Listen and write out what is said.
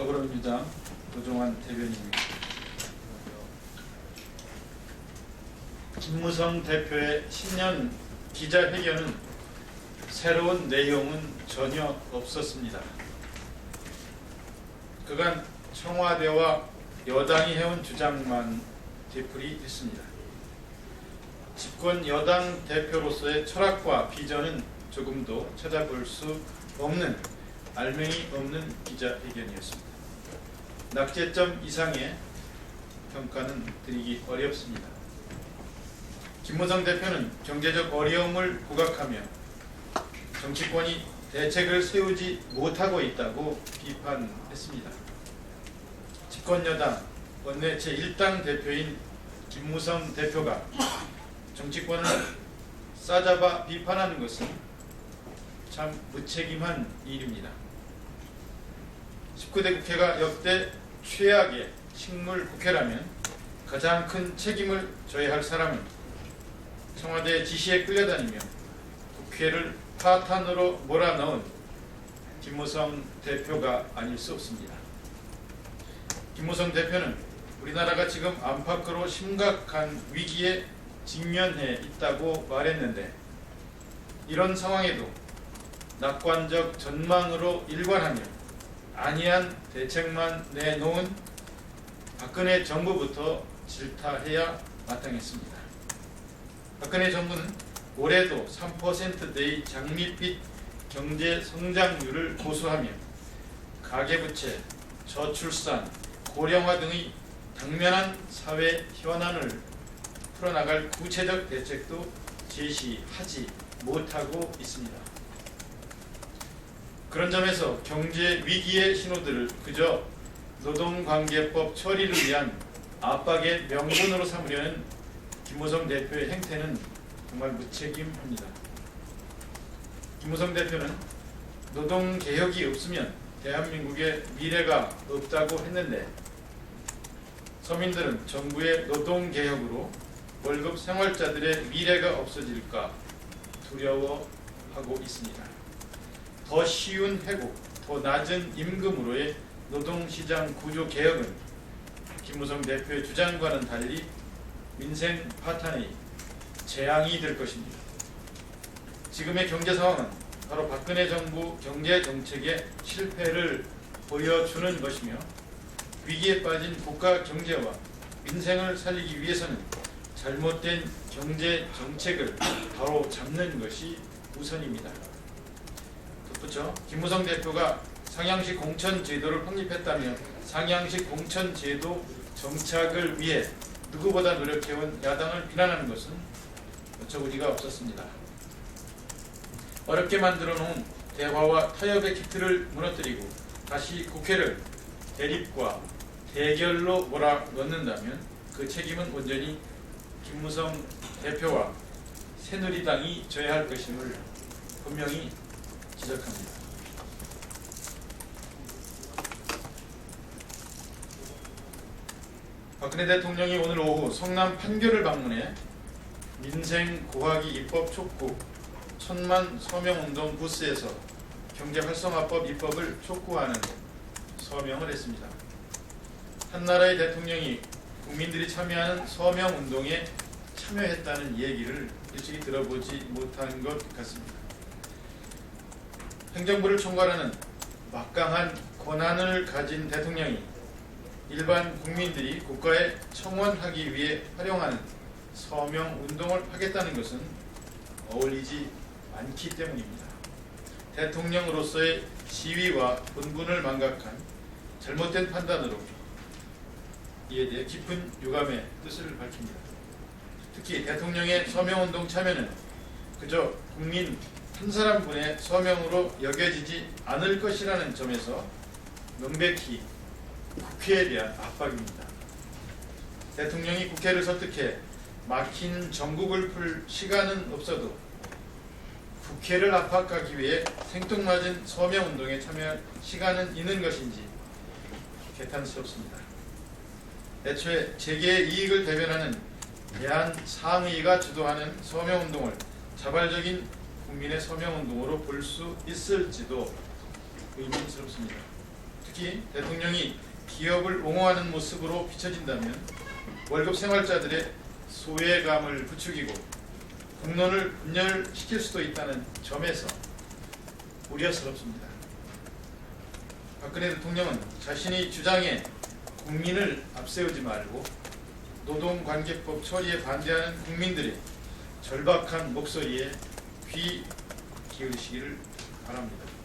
더불어민주당 노종환 대변인입니다. 김무성 대표의 신년 기자회견은 새로운 내용은 전혀 없었습니다. 그간 청와대와 여당이 해온 주장만 되풀이했습니다. 집권 여당 대표로서의 철학과 비전은 조금도 찾아볼 수 없는 알맹이 없는 기자회견이었습니다. 낙제점 이상의 평가는 드리기 어렵습니다. 김무성 대표는 경제적 어려움을 부각하며 정치권이 대책을 세우지 못하고 있다고 비판했습니다. 집권 여당 원내 제1당 대표인 김무성 대표가 정치권을 싸잡아 비판하는 것은 참 무책임한 일입니다. 19대 국회가 역대 최악의 식물 국회라면 가장 큰 책임을 져야 할 사람은 청와대 지시에 끌려다니며 국회를 파탄으로 몰아넣은 김무성 대표가 아닐 수 없습니다. 김무성 대표는 우리나라가 지금 안팎으로 심각한 위기에 직면해 있다고 말했는데, 이런 상황에도 낙관적 전망으로 일관하며 안이한 대책만 내놓은 박근혜 정부부터 질타해야 마땅했습니다. 박근혜 정부는 올해도 3%대의 장밋빛 경제 성장률을 고수하며 가계부채, 저출산, 고령화 등의 당면한 사회 현안을 풀어나갈 구체적 대책도 제시하지 못하고 있습니다. 그런 점에서 경제 위기의 신호들을 그저 노동관계법 처리를 위한 압박의 명분으로 삼으려는 김무성 대표의 행태는 정말 무책임합니다. 김무성 대표는 노동개혁이 없으면 대한민국의 미래가 없다고 했는데, 서민들은 정부의 노동개혁으로 월급 생활자들의 미래가 없어질까 두려워하고 있습니다. 더 쉬운 회복, 더 낮은 임금으로의 노동시장 구조 개혁은 김무성 대표의 주장과는 달리 민생 파탄의 재앙이 될 것입니다. 지금의 경제 상황은 바로 박근혜 정부 경제 정책의 실패를 보여주는 것이며, 위기에 빠진 국가 경제와 민생을 살리기 위해서는 잘못된 경제 정책을 바로 잡는 것이 우선입니다. 덧붙여 김무성 대표가 상향식 공천 제도를 확립했다며 상향식 공천 제도 정착을 위해 누구보다 노력해온 야당을 비난하는 것은 어처구니가 없었습니다. 어렵게 만들어 놓은 대화와 타협의 기틀을 무너뜨리고 다시 국회를 대립과 대결로 몰아넣는다면 그 책임은 온전히 김무성 대표와 새누리당이 져야 할 것임을 분명히 지적합니다. 박근혜 대통령이 오늘 오후 성남 판교를 방문해 민생 고하기 입법 촉구, 1000만 서명운동 부스에서 경제활성화법 입법을 촉구하는 서명을 했습니다. 한 나라의 대통령이 국민들이 참여하는 서명운동에 참여했다는 얘기를 일찍이 들어보지 못한 것 같습니다. 행정부를 총괄하는 막강한 권한을 가진 대통령이 일반 국민들이 국가에 청원하기 위해 활용하는 서명운동을 하겠다는 것은 어울리지 않기 때문입니다. 대통령으로서의 지위와 본분을 망각한 잘못된 판단으로 이에 대해 깊은 유감의 뜻을 밝힙니다. 특히 대통령의 서명운동 참여는 그저 국민 한 사람분의 서명으로 여겨지지 않을 것이라는 점에서 명백히 국회에 대한 압박입니다. 대통령이 국회를 설득해 막힌 정국을 풀 시간은 없어도 국회를 압박하기 위해 생뚱맞은 서명운동에 참여할 시간은 있는 것인지 개탄스럽습니다. 애초에 재계의 이익을 대변하는 대한상의가 주도하는 서명운동을 자발적인 국민의 서명운동으로 볼 수 있을지도 의문스럽습니다. 특히 대통령이 기업을 옹호하는 모습으로 비춰진다면 월급 생활자들의 소외감을 부추기고 국론을 분열시킬 수도 있다는 점에서 우려스럽습니다. 박근혜 대통령은 자신의 주장에 국민을 앞세우지 말고 노동관계법 처리에 반대하는 국민들의 절박한 목소리에 귀 기울이시기를 바랍니다.